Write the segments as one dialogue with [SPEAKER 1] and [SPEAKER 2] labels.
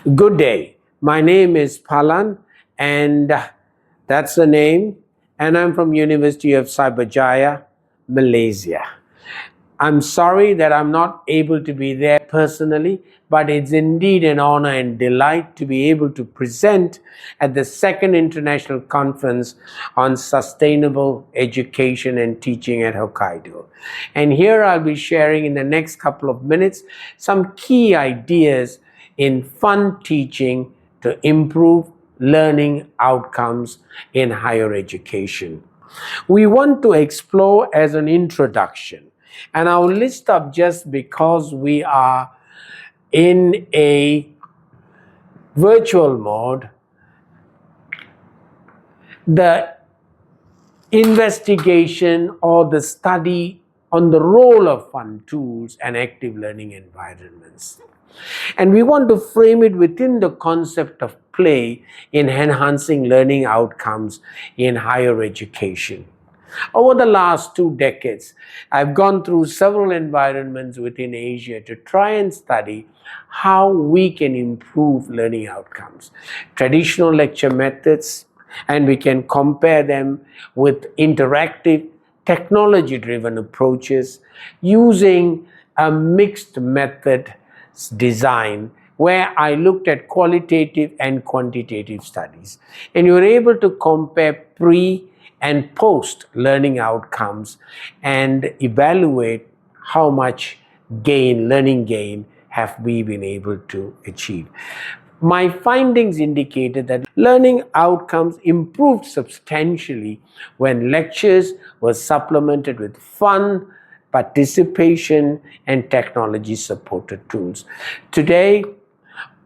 [SPEAKER 1] Good day. My name is Palan, and that's the name. And I'm from University of Cyberjaya, Malaysia. I'm sorry that I'm not able to be there personally, but it's indeed an honor and delight to be able to present at the second International Conference on Sustainable Education and Teaching at Hokkaido. And here I'll be sharing in the next couple of minutes some key ideas in fun teaching to improve learning outcomes in higher education. We want to explore as an introduction, and I'll list up just because we are in a virtual mode, the investigation or the study on the role of fun tools and active learning environments. And we want to frame it within the concept of play in enhancing learning outcomes in higher education. Over the last 2 decades, I've gone through several environments within Asia to try and study how we can improve learning outcomes. Traditional lecture methods, and we can compare them with interactive, technology-driven approaches using a mixed method design where I looked at qualitative and quantitative studies. And you were able to compare pre- and post-learning outcomes and evaluate how much learning gain have we been able to achieve. My findings indicated that learning outcomes improved substantially when lectures were supplemented with fun, participation, and technology-supported tools. Today,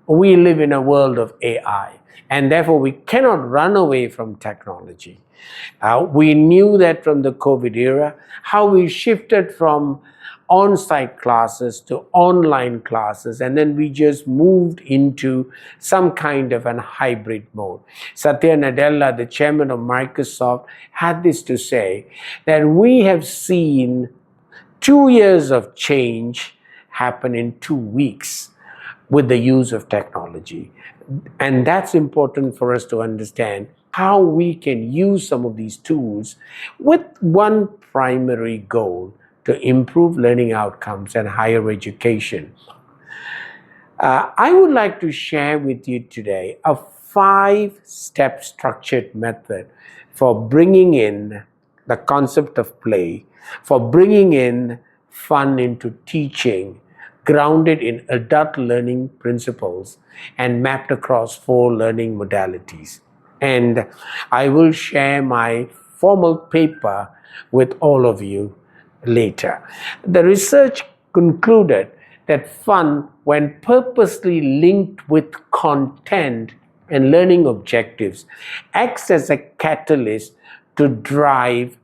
[SPEAKER 1] we live in a world of AI, and therefore we cannot run away from technology. We knew that from the COVID era, how we shifted from on-site classes to online classes, and then we just moved into some kind of an hybrid mode. Satya Nadella, the chairman of Microsoft, had this to say, that we have seen 2 years of change happen in 2 weeks with the use of technology. And that's important for us to understand how we can use some of these tools with one primary goal: to improve learning outcomes and higher education. I would like to share with you today a 5-step structured method for bringing in the concept of play, for bringing in fun into teaching, grounded in adult learning principles and mapped across 4 learning modalities. And I will share my formal paper with all of you later. The research concluded that fun, when purposely linked with content and learning objectives, acts as a catalyst to drive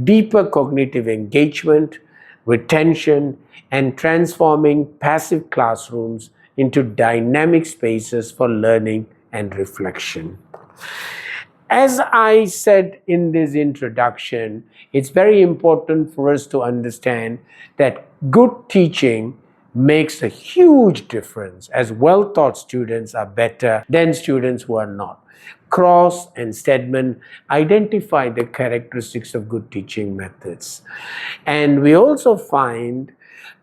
[SPEAKER 1] deeper cognitive engagement, retention, and transforming passive classrooms into dynamic spaces for learning and reflection. As I said in this introduction, it's very important for us to understand that good teaching makes a huge difference, as well-taught students are better than students who are not. Cross and Stedman identified the characteristics of good teaching methods. And we also find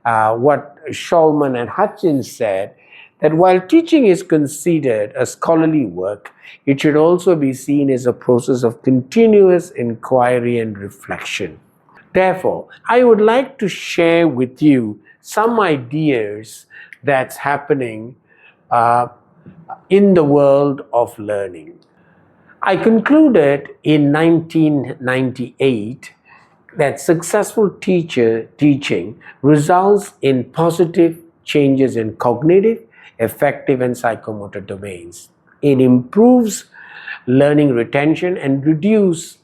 [SPEAKER 1] what Shulman and Hutchins said, that while teaching is considered a scholarly work, it should also be seen as a process of continuous inquiry and reflection. Therefore, I would like to share with you some ideas that's happening in the world of learning. I concluded in 1998 that successful teaching results in positive changes in cognitive, affective, and psychomotor domains. It improves learning retention and reduces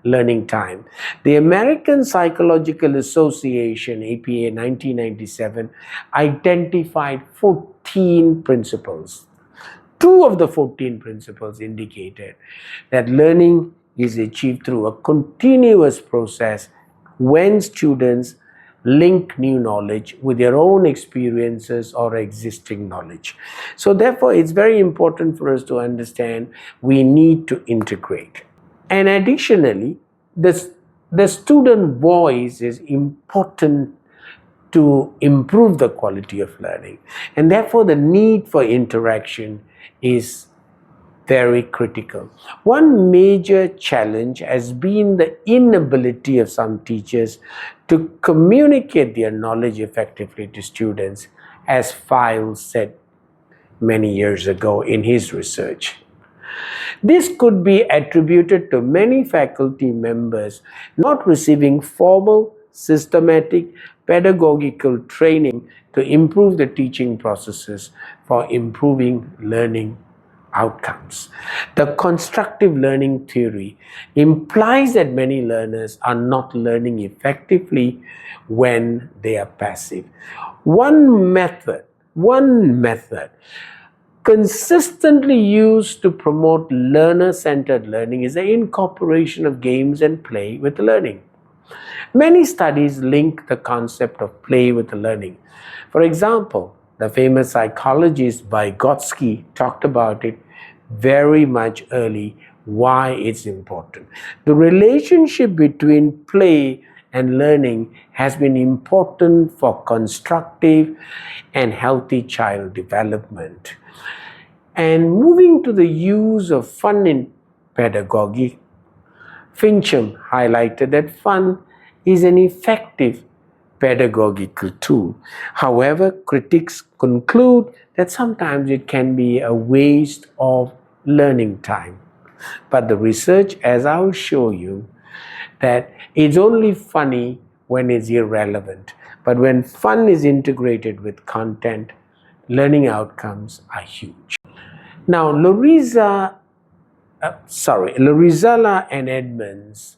[SPEAKER 1] learning time. The American Psychological Association, APA 1997, identified 14 principles. 2 of the 14 principles indicated that learning is achieved through a continuous process when students link new knowledge with their own experiences or existing knowledge. So therefore, it's very important for us to understand we need to integrate. And additionally, the student voice is important to improve the quality of learning. And therefore, the need for interaction is very critical. One major challenge has been the inability of some teachers to communicate their knowledge effectively to students, as Files said many years ago in his research. This could be attributed to many faculty members not receiving formal, systematic, pedagogical training to improve the teaching processes for improving learning outcomes. The constructive learning theory implies that many learners are not learning effectively when they are passive. One method consistently used to promote learner-centered learning is the incorporation of games and play with learning. Many studies link the concept of play with learning. For example, the famous psychologist Vygotsky talked about it very much early, why it's important. The relationship between play and learning has been important for constructive and healthy child development. And moving to the use of fun in pedagogy, Fincham highlighted that fun is an effective pedagogical tool. However, critics conclude that sometimes it can be a waste of learning time. But the research, as I'll show you, that it's only funny when it's irrelevant. But when fun is integrated with content, learning outcomes are huge. Now, Lorizala and Edmonds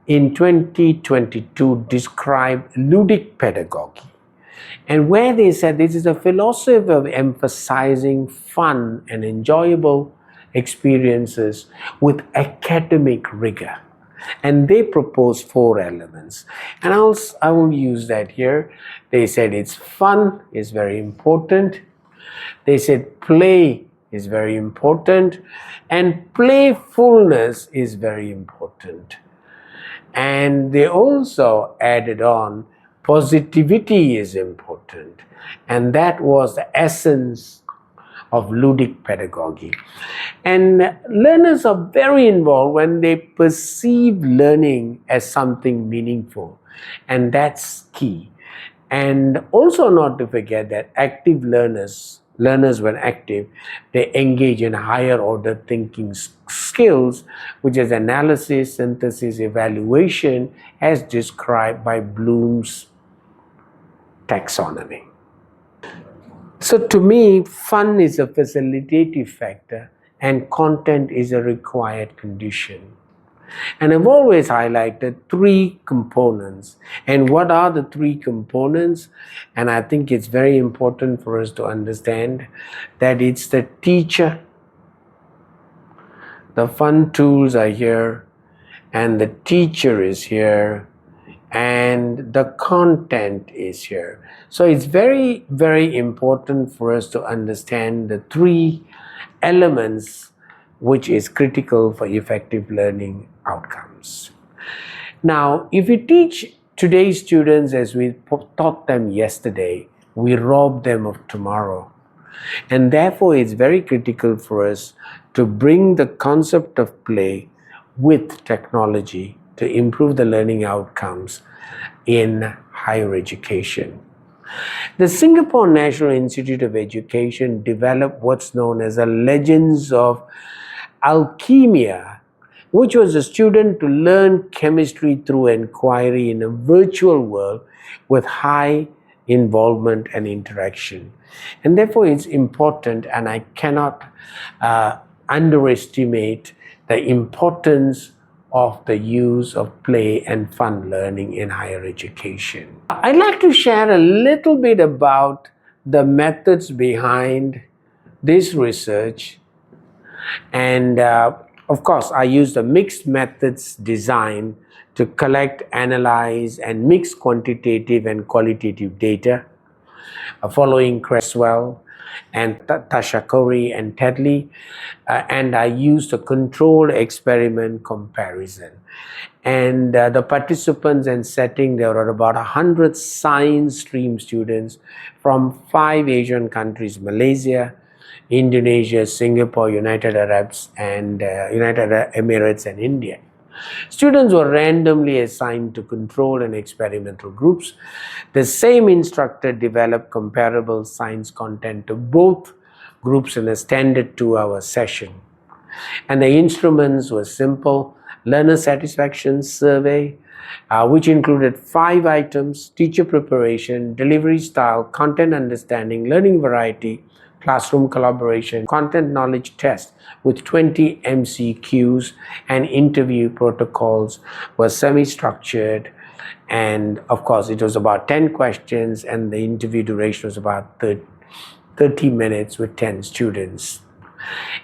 [SPEAKER 1] in 2022 described ludic pedagogy, and where they said this is a philosophy of emphasizing fun and enjoyable experiences with academic rigor. And they propose 4 elements, and I will use that here. They said it's fun is very important. They said play is very important, and playfulness is very important. And they also added on positivity is important, and that was the essence of ludic pedagogy. And learners are very involved when they perceive learning as something meaningful, and that's key. And also not to forget that active learners when active, they engage in higher order thinking skills, which is analysis, synthesis, evaluation, as described by Bloom's taxonomy. So to me, fun is a facilitative factor and content is a required condition. And I've always highlighted 3 components. And what are the 3 components? And I think it's very important for us to understand that it's the teacher, the fun tools are here, and the teacher is here, and the content is here. So it's very, very important for us to understand the 3 elements which is critical for effective learning outcomes. Now, if we teach today's students as we taught them yesterday, we rob them of tomorrow. And therefore, it's very critical for us to bring the concept of play with technology to improve the learning outcomes in higher education. The Singapore National Institute of Education developed what's known as a Legends of Alchemia, which was a student to learn chemistry through inquiry in a virtual world with high involvement and interaction. And therefore, it's important, and I cannot underestimate the importance of the use of play and fun learning in higher education. I'd like to share a little bit about the methods behind this research. And Of course, I used a mixed methods design to collect, analyze, and mix quantitative and qualitative data, following Creswell and Tashakori and Tedley, and I used a controlled experiment comparison. And the participants and setting, there were about 100 science stream students from 5 Asian countries: Malaysia, Indonesia, Singapore, United Arabs, and United Emirates, and India. Students were randomly assigned to control and experimental groups. The same instructor developed comparable science content to both groups in a standard 2-hour session. And the instruments were simple: learner satisfaction survey, which included 5 items: teacher preparation, delivery style, content understanding, learning variety, classroom collaboration, content knowledge test with 20 MCQs, and interview protocols were semi-structured. And of course, it was about 10 questions, and the interview duration was about 30 minutes with 10 students.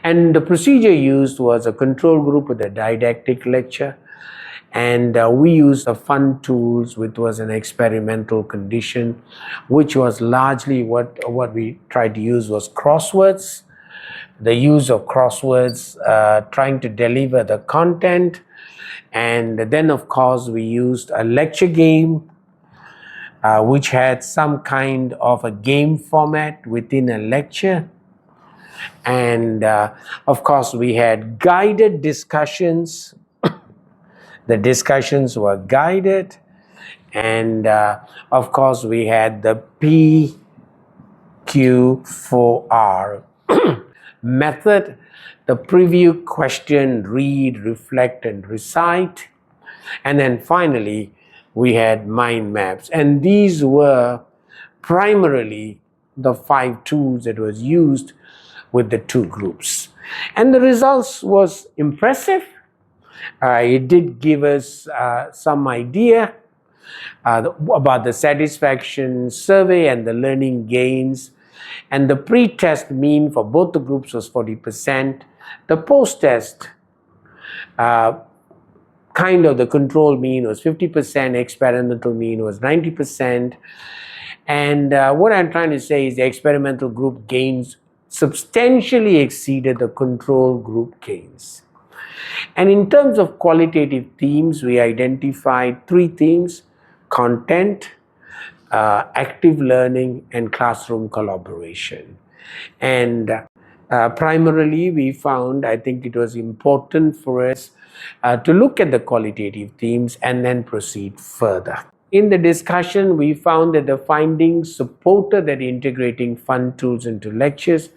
[SPEAKER 1] And the procedure used was a control group with a didactic lecture, and we used the fun tools, which was an experimental condition, which was largely what we tried to use was crosswords. The use of crosswords, trying to deliver the content. And then, of course, we used a lecture game, which had some kind of a game format within a lecture. And of course, we had guided discussions. The discussions were guided. And of course, we had the PQ4R method: the preview, question, read, reflect, and recite. And then finally, we had mind maps. And these were primarily the 5 tools that was used with the 2 groups. And the results was impressive. It did give us some idea about the satisfaction survey and the learning gains. And the pre-test mean for both the groups was 40%. The post-test, kind of the control mean was 50%, experimental mean was 90%. And what I'm trying to say is the experimental group gains substantially exceeded the control group gains. And in terms of qualitative themes, we identified 3 themes: content, active learning, and classroom collaboration. And primarily we found, I think it was important for us to look at the qualitative themes and then proceed further. In the discussion, we found that the findings supported that integrating fun tools into lectures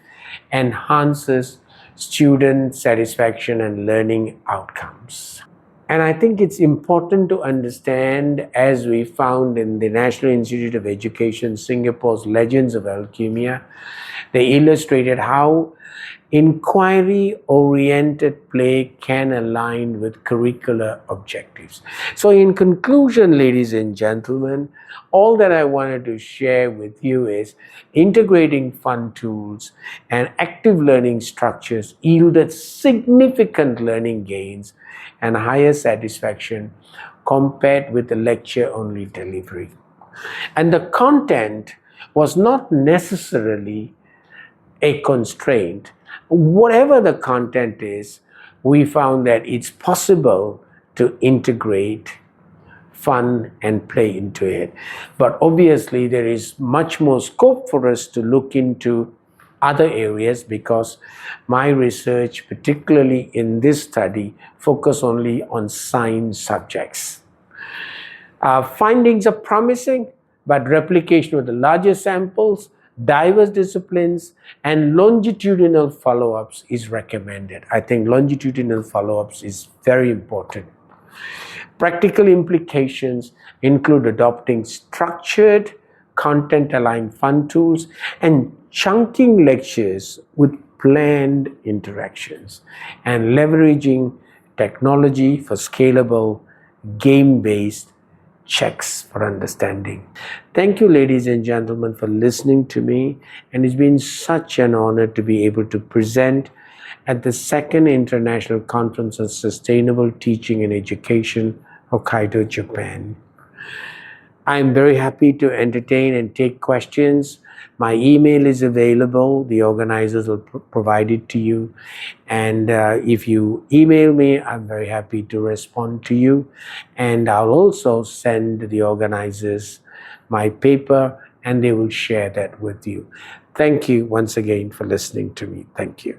[SPEAKER 1] enhances student satisfaction and learning outcomes. And I think it's important to understand, as we found in the National Institute of Education, Singapore's Legends of Alchemia, they illustrated how inquiry-oriented play can align with curricular objectives. So in conclusion, ladies and gentlemen, all that I wanted to share with you is integrating fun tools and active learning structures yielded significant learning gains and higher satisfaction compared with the lecture-only delivery. And the content was not necessarily a constraint. Whatever the content is, we found that it's possible to integrate fun and play into it. But obviously, there is much more scope for us to look into other areas, because my research, particularly in this study, focus only on science subjects. Findings are promising, but replication with the larger samples, diverse disciplines, and longitudinal follow-ups is recommended. I think longitudinal follow-ups is very important. Practical implications include adopting structured, content-aligned fun tools and chunking lectures with planned interactions, and leveraging technology for scalable, game-based checks for understanding. Thank you, ladies and gentlemen, for listening to me, and it's been such an honor to be able to present at the second International Conference on Sustainable Teaching and Education, Hokkaido, Japan. I'm very happy to entertain and take questions. My email is available. The organizers will provide it to you. And if you email me, I'm very happy to respond to you. And I'll also send the organizers my paper, and they will share that with you. Thank you once again for listening to me. Thank you.